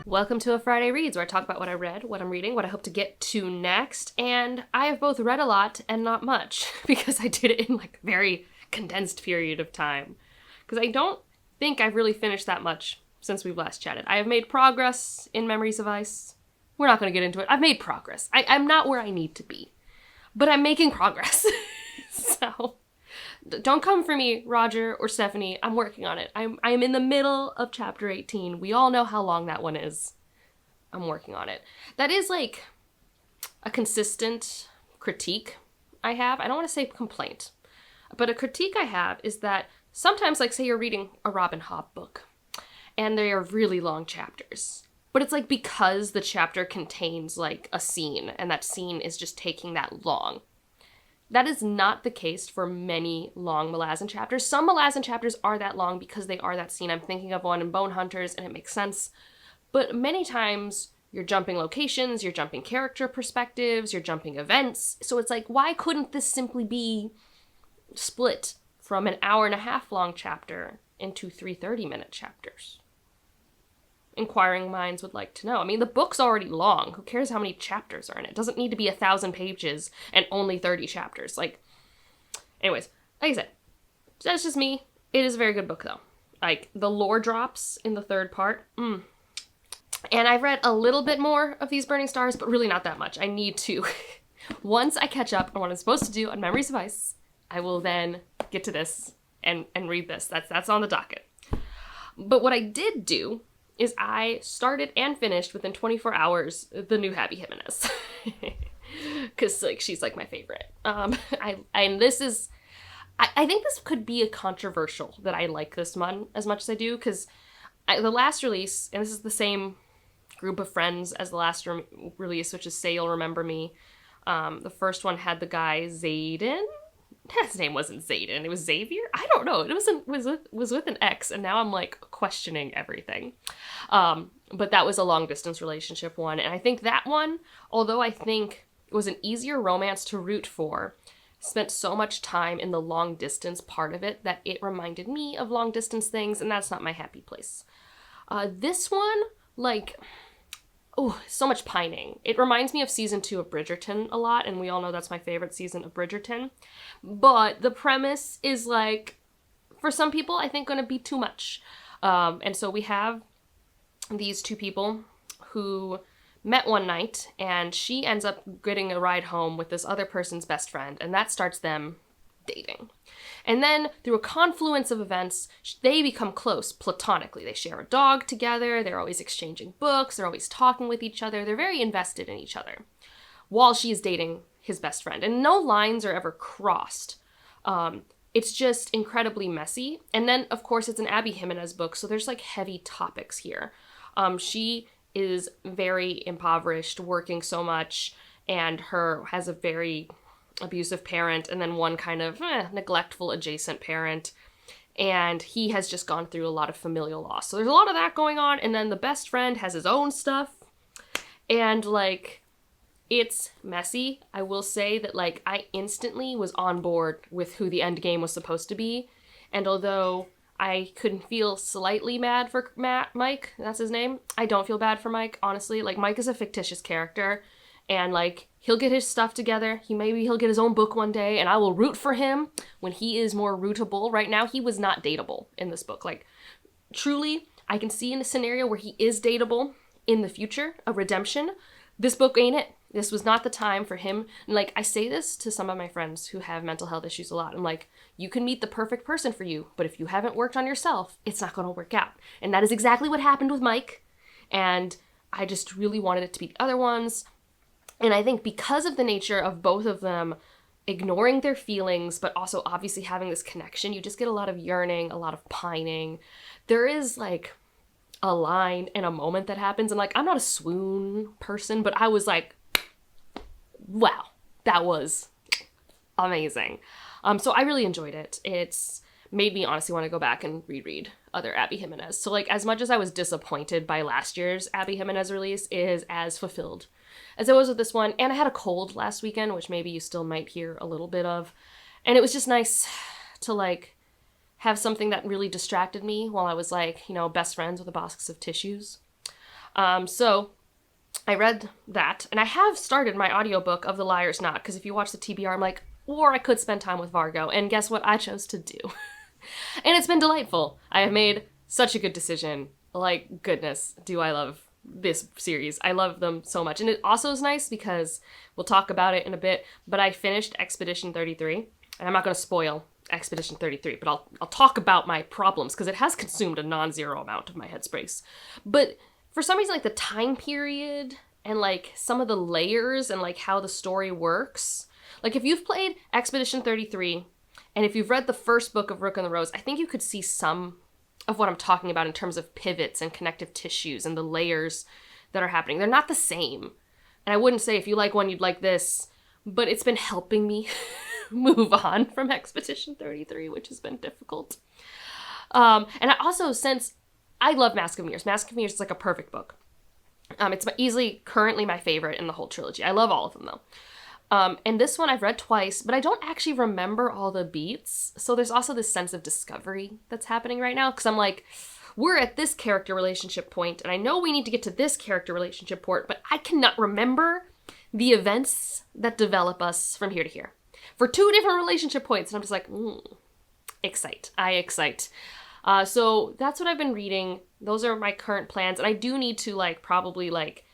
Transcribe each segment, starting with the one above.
Welcome to a Friday Reads, where I talk about what I read, what I'm reading, what I hope to get to next, and I have both read a lot and not much, because I did it in like a very condensed period of time. Because I don't think I've really finished that much since we've last chatted. I have made progress in Memories of Ice. We're not going to get into it. I've made progress. I'm not where I need to be, but I'm making progress. So don't come for me, Roger or Stephanie. I'm working on it. I'm in the middle of chapter 18. We all know how long that one is. I'm working on it. That is like a consistent critique I have. I don't want to say complaint, but a critique I have is that sometimes, like, say you're reading a Robin Hobb book and they are really long chapters, but it's like because the chapter contains like a scene and that scene is just taking that long. That is not the case for many long Malazan chapters. Some Malazan chapters are that long because they are that scene. I'm thinking of one in Bone Hunters, and it makes sense. But many times, you're jumping locations, you're jumping character perspectives, you're jumping events. So it's like, why couldn't this simply be split from an hour-and-a-half long chapter into 3 30-minute chapters? Inquiring minds would like to know. I mean, the book's already long. Who cares how many chapters are in it? It doesn't need to be 1,000 pages and only 30 chapters. Like, anyways, like I said, that's just me. It is a very good book, though. Like, the lore drops in the third part. And I've read a little bit more of these Burning Stars, but really not that much. I need to. Once I catch up on what I'm supposed to do on Memories of Ice, I will then get to this and read this. That's on the docket. But what I did do is I started and finished within 24 hours the new Abby Jimenez. Because, like, she's, like, my favorite. I think this could be a controversial that I like this one as much as I do, because the last release, and this is the same group of friends as the last release, which is Say You'll Remember Me. The first one had the guy Zayden. His name wasn't Zayden, it was Xavier? I don't know. It was with an X, and now I'm, like, questioning everything. But that was a long-distance relationship one, and I think that one, although I think it was an easier romance to root for, spent so much time in the long-distance part of it that it reminded me of long-distance things, and that's not my happy place. This one, like, so much pining. It reminds me of season 2 of Bridgerton a lot, and we all know that's my favorite season of Bridgerton. But the premise is, like, for some people, I think going to be too much. And so we have these two people who met one night, and she ends up getting a ride home with this other person's best friend, and that starts them dating. And then, through a confluence of events, they become close platonically. They share a dog together, they're always exchanging books, they're always talking with each other, they're very invested in each other, while she's dating his best friend. And no lines are ever crossed. It's just incredibly messy. And then, of course, it's an Abby Jimenez book, so there's, like, heavy topics here. She is very impoverished, working so much, and has a very abusive parent, and then one kind of neglectful adjacent parent, and he has just gone through a lot of familial loss. So there's a lot of that going on, and then the best friend has his own stuff, and, like, it's messy. I will say that, like, I instantly was on board with who the end game was supposed to be, and although I could feel slightly mad for Mike, that's his name, I don't feel bad for Mike, honestly. Like, Mike is a fictitious character, and, like, he'll get his stuff together. He'll get his own book one day, and I will root for him when he is more rootable. Right now, he was not dateable in this book. Like, truly, I can see in a scenario where he is dateable in the future, a redemption. This book ain't it. This was not the time for him. And, like, I say this to some of my friends who have mental health issues a lot. I'm like, you can meet the perfect person for you, but if you haven't worked on yourself, it's not going to work out. And that is exactly what happened with Mike. And I just really wanted it to be the other ones. And I think because of the nature of both of them ignoring their feelings, but also obviously having this connection, you just get a lot of yearning, a lot of pining. There is, like, a line and a moment that happens, and, like, I'm not a swoon person, but I was like, wow, that was amazing. So I really enjoyed it. It's made me honestly want to go back and reread other Abby Jimenez. So, like, as much as I was disappointed by last year's Abby Jimenez release, is as fulfilled as I was with this one. And I had a cold last weekend, which maybe you still might hear a little bit of. And it was just nice to, like, have something that really distracted me while I was, like, you know, best friends with a box of tissues. So I read that, and I have started my audiobook of The Liar's Knot, because if you watch the TBR, I'm like, or I could spend time with Vargo, and guess what I chose to do? And it's been delightful. I have made such a good decision. Like, goodness, do I love this series. I love them so much. And it also is nice because we'll talk about it in a bit, but I finished Expedition 33, and I'm not going to spoil Expedition 33, but I'll talk about my problems because it has consumed a non-zero amount of my headspace. But for some reason, like, the time period and, like, some of the layers and, like, how the story works. Like, if you've played Expedition 33, and if you've read the first book of Rook and the Rose, I think you could see some of what I'm talking about in terms of pivots and connective tissues and the layers that are happening. They're not the same. And I wouldn't say if you like one, you'd like this, but it's been helping me move on from Expedition 33, which has been difficult. And I also, since I love Mask of Mirrors. Mask of Mirrors is like a perfect book. It's easily currently my favorite in the whole trilogy. I love all of them, though. And this one I've read twice, but I don't actually remember all the beats. So there's also this sense of discovery that's happening right now. Because I'm like, we're at this character relationship point, and I know we need to get to this character relationship point, but I cannot remember the events that develop us from here to here. For 2 different relationship points, and I'm just like, excite. I excite. So that's what I've been reading. Those are my current plans. And I do need to, like, probably, like,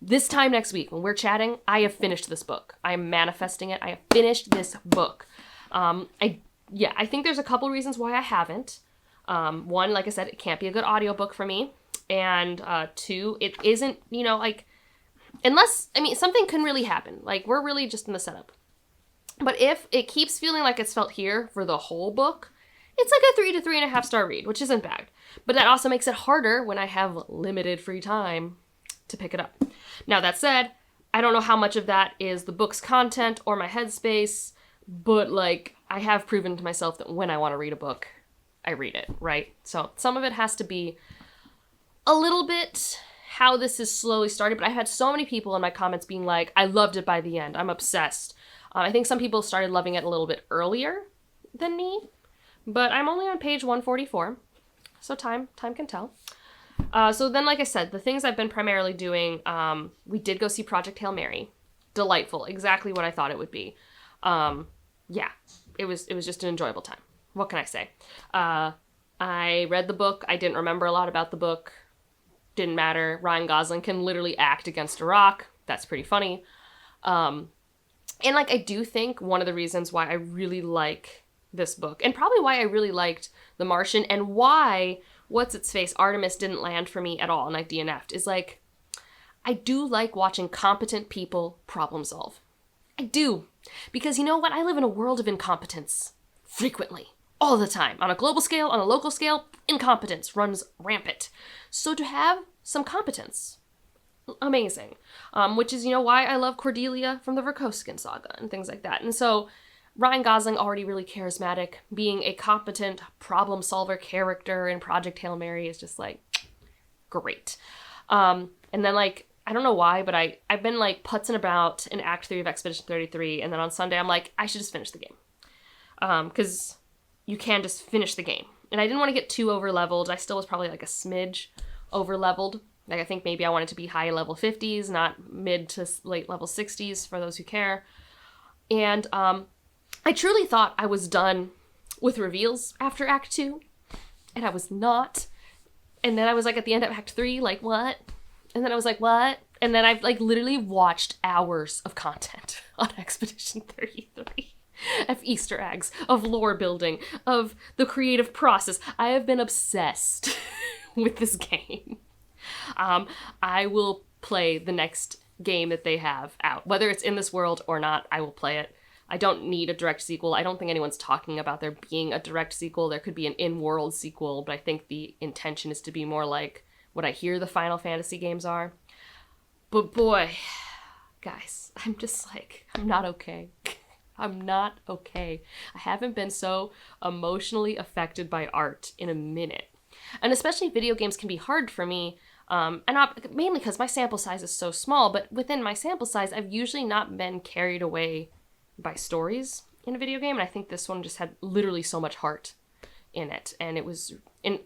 this time next week when we're chatting, I have finished this book. I am manifesting it. I have finished this book. I think there's a couple reasons why I haven't. One, like I said, it can't be a good audiobook for me. And 2, it isn't, like, unless, something can really happen. Like, we're really just in the setup. But if it keeps feeling like it's felt here for the whole book, it's like a 3 to 3.5 star read, which isn't bad. But that also makes it harder when I have limited free time to pick it up. Now, that said, I don't know how much of that is the book's content or my headspace, but, like, I have proven to myself that when I want to read a book, I read it, right? So some of it has to be a little bit how this is slowly started, but I had so many people in my comments being like, I loved it by the end. I'm obsessed. I think some people started loving it a little bit earlier than me, but I'm only on page 144, so time can tell. So then, like I said, the things I've been primarily doing, we did go see Project Hail Mary. Delightful. Exactly what I thought it would be. It was just an enjoyable time. What can I say? I read the book. I didn't remember a lot about the book. Didn't matter. Ryan Gosling can literally act against a rock. That's pretty funny. And, like, I do think one of the reasons why I really like this book, and probably why I really liked The Martian, and why What's-Its-Face, Artemis, didn't land for me at all, and I DNF'd, is, like, I do like watching competent people problem solve. I do. Because you know what? I live in a world of incompetence. Frequently. All the time. On a global scale, on a local scale, incompetence runs rampant. So to have some competence, amazing. Which is, why I love Cordelia from the Verkoskin saga and things like that. And so Ryan Gosling, already really charismatic, being a competent problem solver character in Project Hail Mary is just, like, great. And then, like, I don't know why, but I've been, like, putzing about in Act 3 of Expedition 33, and then on Sunday I'm like, I should just finish the game. Because you can just finish the game. And I didn't want to get too over-leveled. I still was probably, like, a smidge over-leveled. Like, I think maybe I wanted to be high level 50s, not mid to late level 60s, for those who care. And I truly thought I was done with reveals after Act 2, and I was not. And then I was, like, at the end of Act 3, like, what? And then I was like, what? And then I've, like, literally watched hours of content on Expedition 33. Of Easter eggs, of lore building, of the creative process. I have been obsessed with this game. I will play the next game that they have out. Whether it's in this world or not, I will play it. I don't need a direct sequel. I don't think anyone's talking about there being a direct sequel. There could be an in-world sequel, but I think the intention is to be more like what I hear the Final Fantasy games are. But boy, guys, I'm just like, I'm not okay. I'm not okay. I haven't been so emotionally affected by art in a minute. And especially video games can be hard for me, and not, mainly because my sample size is so small, but within my sample size, I've usually not been carried away by stories in a video game, and I think this one just had literally so much heart in it. And it was in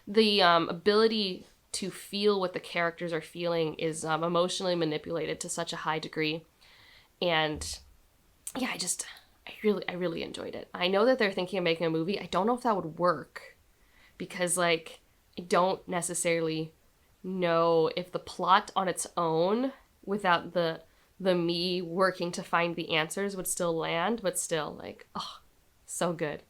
the ability to feel what the characters are feeling is emotionally manipulated to such a high degree. And yeah, I really enjoyed it. I know that they're thinking of making a movie. I don't know if that would work because, like, I don't necessarily know if the plot on its own, without the me working to find the answers, would still land, but still, like, oh, so good.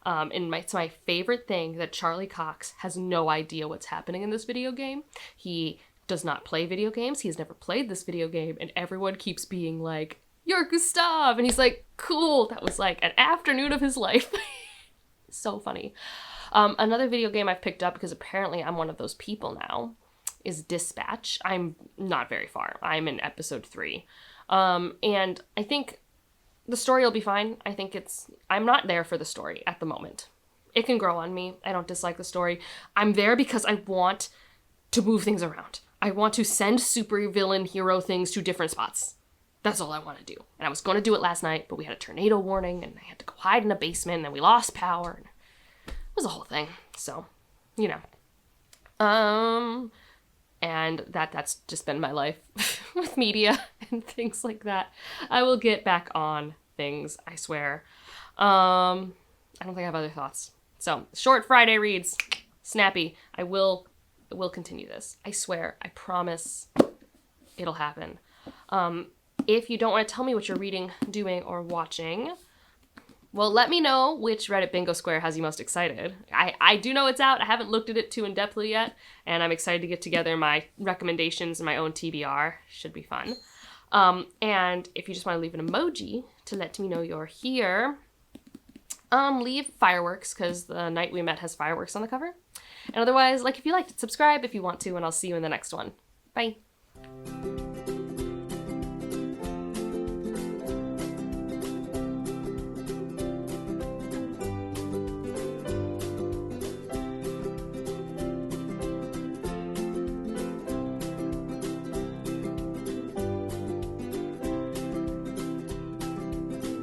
It's my favorite thing that Charlie Cox has no idea what's happening in this video game. He does not play video games. He's never played this video game, and everyone keeps being like, "You're Gustav," and he's like, "Cool." That was like an afternoon of his life. So funny. Another video game I've picked up, because apparently I'm one of those people now, is Dispatch. I'm not very far. I'm in episode 3. And I think the story will be fine. I'm not there for the story at the moment. It can grow on me. I don't dislike the story. I'm there because I want to move things around. I want to send supervillain hero things to different spots. That's all I want to do. And I was going to do it last night, but we had a tornado warning, and I had to go hide in a basement, and we lost power. And it was a whole thing. So, you know. And that's just been my life with media and things like that. I will get back on things, I swear. I don't think I have other thoughts. So, short Friday reads. Snappy. I will continue this. I swear. I promise it'll happen. If you don't want to tell me what you're reading, doing, or watching, well, let me know which Reddit bingo square has you most excited. I do know it's out. I haven't looked at it too in-depthly yet, and I'm excited to get together my recommendations and my own TBR. Should be fun. And if you just want to leave an emoji to let me know you're here, leave fireworks, because the night we met has fireworks on the cover. And otherwise, like if you liked it, subscribe if you want to, and I'll see you in the next one. Bye.